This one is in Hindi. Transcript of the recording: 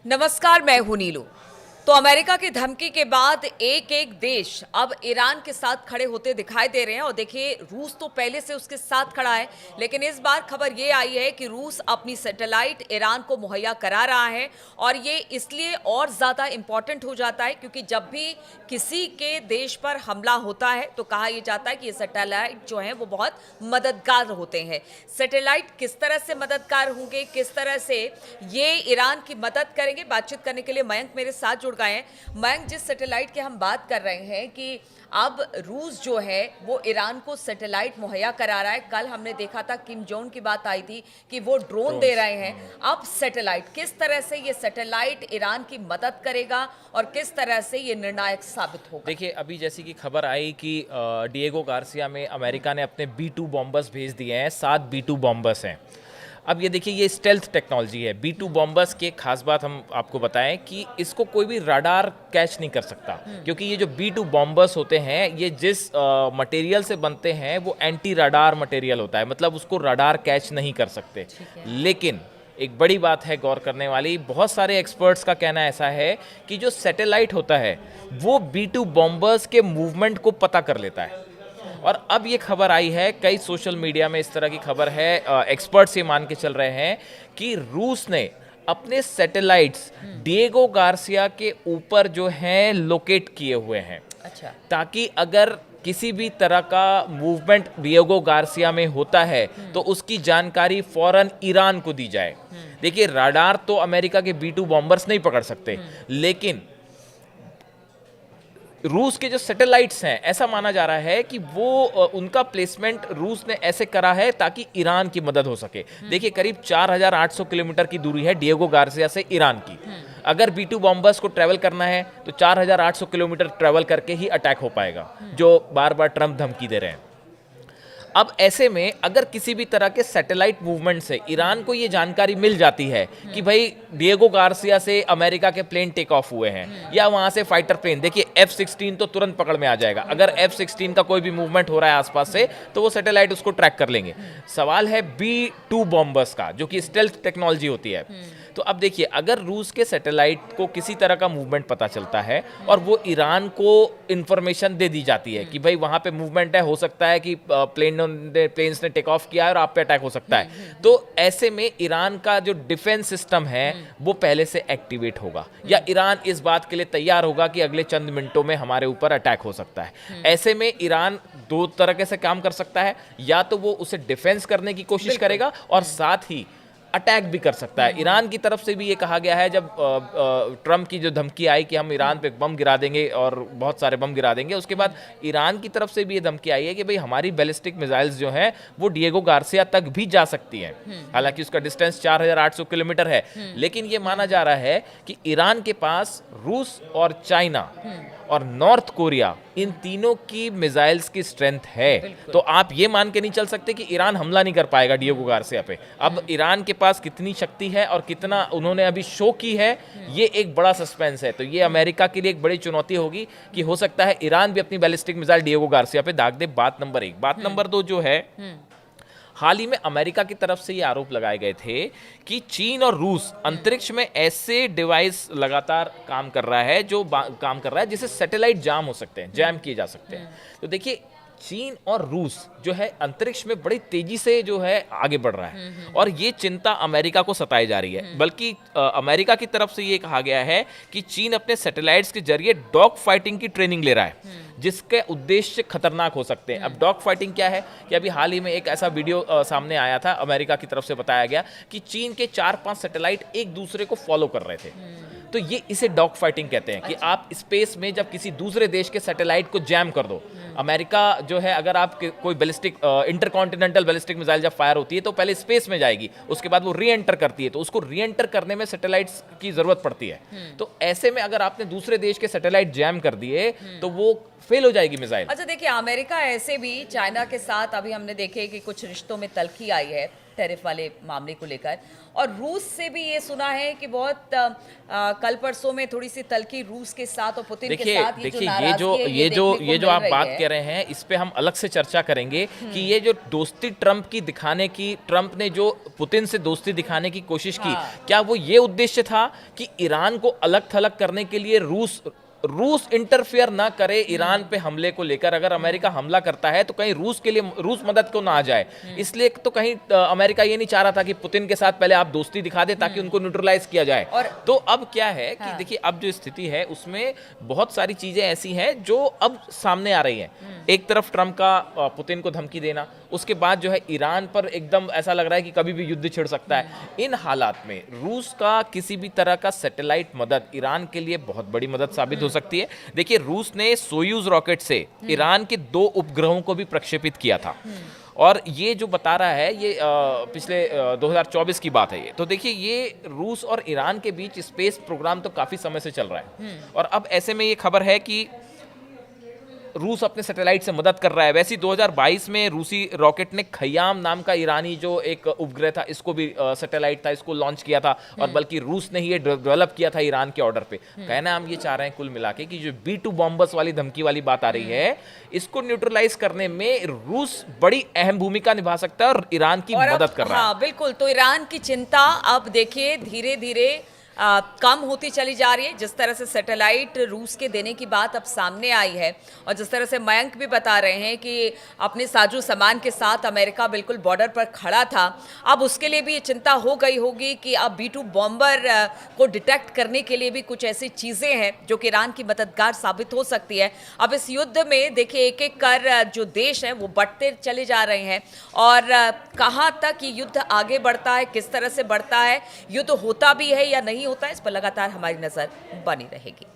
नमस्कार, मैं हूं नीलू। तो अमेरिका की धमकी के बाद एक एक देश अब ईरान के साथ खड़े होते दिखाई दे रहे हैं। और देखिए, रूस तो पहले से उसके साथ खड़ा है, लेकिन इस बार खबर ये आई है कि रूस अपनी सैटेलाइट ईरान को मुहैया करा रहा है। और ये इसलिए और ज़्यादा इम्पॉर्टेंट हो जाता है क्योंकि जब भी किसी के देश पर हमला होता है तो कहा यह जाता है कि ये सैटेलाइट जो हैं वो बहुत मददगार होते हैं। सैटेलाइट किस तरह से मददगार होंगे, किस तरह से ये ईरान की मदद करेंगे, बातचीत करने के लिए मयंक मेरे साथ जुड़ गए हैं। मयंक, जिस सैटेलाइट की हम बात कर रहे हैं कि अब रूस जो है वो ईरान को सैटेलाइट मुहैया करा रहा है। कल हमने देखा था किम जोंग की बात आई थी कि वो ड्रोन दे रहे हैं। अब सैटेलाइट, किस तरह से ये सैटेलाइट ईरान की मदद करेगा और किस तरह से ये निर्णायक साबित होगा? देखिए, अभी जैसी कि खबर आई कि डिएगो गार्सिया में अमेरिका ने अपने B2 बॉम्बर्स भेज दिए हैं। 7 B2 बॉम्बर्स हैं। अब ये देखिए, ये स्टेल्थ टेक्नोलॉजी है। B2 बॉम्बर्स की एक खास बात हम आपको बताएं कि इसको कोई भी रडार कैच नहीं कर सकता, क्योंकि ये जो B2 बॉम्बर्स होते हैं ये जिस मटेरियल से बनते हैं वो एंटी रडार मटेरियल होता है, मतलब उसको रडार कैच नहीं कर सकते। लेकिन एक बड़ी बात है गौर करने वाली, बहुत सारे एक्सपर्ट्स का कहना ऐसा है कि जो सैटेलाइट होता है वो B2 बॉम्बर्स के मूवमेंट को पता कर लेता है। और अब ये खबर आई है, कई सोशल मीडिया में इस तरह की खबर है, एक्सपर्ट्स ये मान के चल रहे हैं कि रूस ने अपने सैटेलाइट्स डिएगो गार्सिया के ऊपर जो हैं लोकेट किए हुए हैं। अच्छा। ताकि अगर किसी भी तरह का मूवमेंट डिएगो गार्सिया में होता है तो उसकी जानकारी फौरन ईरान को दी जाए। देखिए, राडार तो अमेरिका के B2 बॉम्बर्स नहीं पकड़ सकते, लेकिन रूस के जो सैटेलाइट्स हैं, ऐसा माना जा रहा है कि वो उनका प्लेसमेंट रूस ने ऐसे करा है ताकि ईरान की मदद हो सके। देखिए, करीब 4800 किलोमीटर की दूरी है डिएगो गार्सिया से ईरान की। अगर B2 बॉम्बर्स को ट्रैवल करना है तो 4800 किलोमीटर ट्रैवल करके ही अटैक हो पाएगा, जो बार बार ट्रंप धमकी दे रहे हैं। अब ऐसे में अगर किसी भी तरह के सैटेलाइट मूवमेंट से ईरान को ये जानकारी मिल जाती है कि भाई डिएगो गार्सिया से अमेरिका के प्लेन टेक ऑफ हुए हैं या वहां से फाइटर प्लेन, देखिए F-16 तो तुरंत पकड़ में आ जाएगा। अगर F-16 का कोई भी मूवमेंट हो रहा है आसपास से तो वो सैटेलाइट उसको ट्रैक कर लेंगे। सवाल है B2 बॉम्बर्स का, जो कि स्टेल्थ टेक्नोलॉजी होती है। तो अब देखिए, अगर रूस के सैटेलाइट को किसी तरह का मूवमेंट पता चलता है और वो ईरान को इंफॉर्मेशन दे दी जाती है कि भाई वहां पे मूवमेंट है, हो सकता है कि प्लेन्स ने टेक ऑफ किया है और आप पे अटैक हो सकता है, तो ऐसे में ईरान का जो डिफेंस सिस्टम है वो पहले से एक्टिवेट होगा, या ईरान इस बात के लिए तैयार होगा कि अगले चंद मिनटों में हमारे ऊपर अटैक हो सकता है। ऐसे में ईरान दो तरह से काम कर सकता है, या तो वो उसे डिफेंस करने की कोशिश करेगा और साथ ही अटैक भी कर सकता है। ईरान की तरफ से भी ये कहा गया है, जब ट्रंप की जो धमकी आई कि हम ईरान पे बम गिरा देंगे और बहुत सारे बम गिरा देंगे, उसके बाद ईरान की तरफ से भी ये धमकी आई है कि भाई हमारी बैलिस्टिक मिसाइल्स जो हैं वो डिएगो गार्सिया तक भी जा सकती हैं। हालांकि उसका डिस्टेंस 4800 किलोमीटर है, लेकिन ये माना जा रहा है कि ईरान के पास रूस और चाइना और नॉर्थ कोरिया, इन तीनों की मिसाइल्स की स्ट्रेंथ है। तो आप ये मान के नहीं चल सकते कि ईरान हमला नहीं कर पाएगा डिएगो गार्सिया पे। अब ईरान के पास कितनी शक्ति है और कितना उन्होंने अभी शो की है, ये एक बड़ा सस्पेंस है। तो ये अमेरिका के लिए एक बड़ी चुनौती होगी कि हो सकता है ईरान भी अपनी बैलिस्टिक मिसाइल डिएगो गार्सिया पे दाग दे। बात नंबर 1। बात नंबर 2 जो है, हाल ही में अमेरिका की तरफ से ये आरोप लगाए गए थे कि चीन और रूस अंतरिक्ष में ऐसे डिवाइस लगातार काम कर रहा है जिससे सैटेलाइट जाम हो सकते हैं, जैम किए जा सकते हैं। तो देखिए, चीन और रूस जो है अंतरिक्ष में बड़ी तेजी से जो है आगे बढ़ रहा है, और ये चिंता अमेरिका को सताई जा रही है। बल्कि अमेरिका की तरफ से ये कहा गया है कि चीन अपने सैटेलाइट्स के जरिए डॉग फाइटिंग की ट्रेनिंग ले रहा है, जिसके उद्देश्य खतरनाक हो सकते हैं। अब डॉग फाइटिंग क्या है कि अभी हाल ही में एक ऐसा वीडियो सामने आया था, अमेरिका की तरफ से बताया गया कि चीन के 4-5 सैटेलाइट एक दूसरे को फॉलो कर रहे थे। तो ये इसे डॉग फाइटिंग कहते हैं कि आप स्पेस में जब किसी दूसरे देश के सैटेलाइट को जैम कर दो। अमेरिका जो है, अगर आप कोई बैलिस्टिक इंटरकॉन्टिनेंटल बैलिस्टिक मिसाइल जब फायर होती है तो पहले स्पेस में जाएगी, उसके बाद वो री एंटर करती है, तो उसको री एंटर करने में सैटेलाइट्स की जरूरत पड़ती है। तो ऐसे में अगर आपने दूसरे देश के सैटेलाइट जैम कर दिए तो वो फेल हो जाएगी मिसाइल। अच्छा, देखिए, अमेरिका ऐसे भी चाइना के साथ अभी हमने देखे कि कुछ रिश्तों में तल्खी आई है। टैरिफ वाले मामले को लेकर। और रूस से भी ये सुना है कि बहुत कल परसों में थोड़ी सी तल्खी रूस के साथ और पुतिन के देखिए साथ देखिए ये जो आप बात कह रहे हैं इस पे हम अलग से चर्चा करेंगे कि ये जो दोस्ती ट्रंप की दिखाने की, ट्रंप ने जो पुतिन से दोस्ती दिखाने की कोशिश की, क्या वो ये उद्देश्य था कि ईरान को अलग थलग करने के लिए रूस इंटरफेयर ना करे ईरान पे हमले को लेकर। अगर अमेरिका हमला करता है तो कहीं रूस के लिए रूस मदद को ना आ जाए, इसलिए तो कहीं अमेरिका ये नहीं चाह रहा था कि पुतिन के साथ पहले आप दोस्ती दिखा दे ताकि उनको न्यूट्रलाइज किया जाए। और तो अब क्या है कि देखिए अब जो स्थिति है उसमें बहुत सारी चीजें ऐसी हैं जो अब सामने आ रही हैं। एक तरफ ट्रंप का पुतिन को धमकी देना, उसके बाद जो है ईरान पर एकदम ऐसा लग रहा है कि कभी भी युद्ध छिड़ सकता है। इन हालात में रूस का किसी भी तरह का सैटेलाइट मदद ईरान के लिए बहुत बड़ी मदद साबित हो सकती है। देखिए रूस ने सोयूज रॉकेट से ईरान के 2 उपग्रहों को भी प्रक्षेपित किया था, और ये जो बता रहा है ये पिछले 2024 की बात है ये। तो देखिए ये रूस और ईरान के बीच स्पेस प्रोग्राम तो काफी समय से चल रहा है, और अब ऐसे में ये खबर है कि रूस अपने सैटेलाइट से मदद कर रहा है। वैसे 2022 में रूसी रॉकेट ने खयाम नाम का ईरानी जो एक उपग्रह था, इसको भी सैटेलाइट था, इसको लॉन्च किया था, और बल्कि रूस ने ही ये डेवलप किया था ईरान के ऑर्डर पे। कहना हम ये चाह रहे हैं कुल मिला के कि जो B2 बॉम्बर्स वाली धमकी वाली बात आ रही है, इसको न्यूट्रलाइज करने में रूस बड़ी अहम भूमिका निभा सकता है और ईरान की मदद कर रहा है। हाँ बिल्कुल, तो ईरान की चिंता अब देखिए धीरे धीरे कम होती चली जा रही है। जिस तरह से सैटेलाइट रूस के देने की बात अब सामने आई है, और जिस तरह से मयंक भी बता रहे हैं कि अपने साजो सामान के साथ अमेरिका बिल्कुल बॉर्डर पर खड़ा था, अब उसके लिए भी ये चिंता हो गई होगी कि अब B2 बॉम्बर को डिटेक्ट करने के लिए भी कुछ ऐसी चीज़ें हैं जो कि ईरान की मददगार साबित हो सकती है। अब इस युद्ध में देखिए एक एक कर जो देश हैं वो बढ़ते चले जा रहे हैं, और कहाँ तक ये युद्ध आगे बढ़ता है, किस तरह से बढ़ता है, युद्ध होता भी है या नहीं होता है, इस पर लगातार हमारी नजर बनी रहेगी।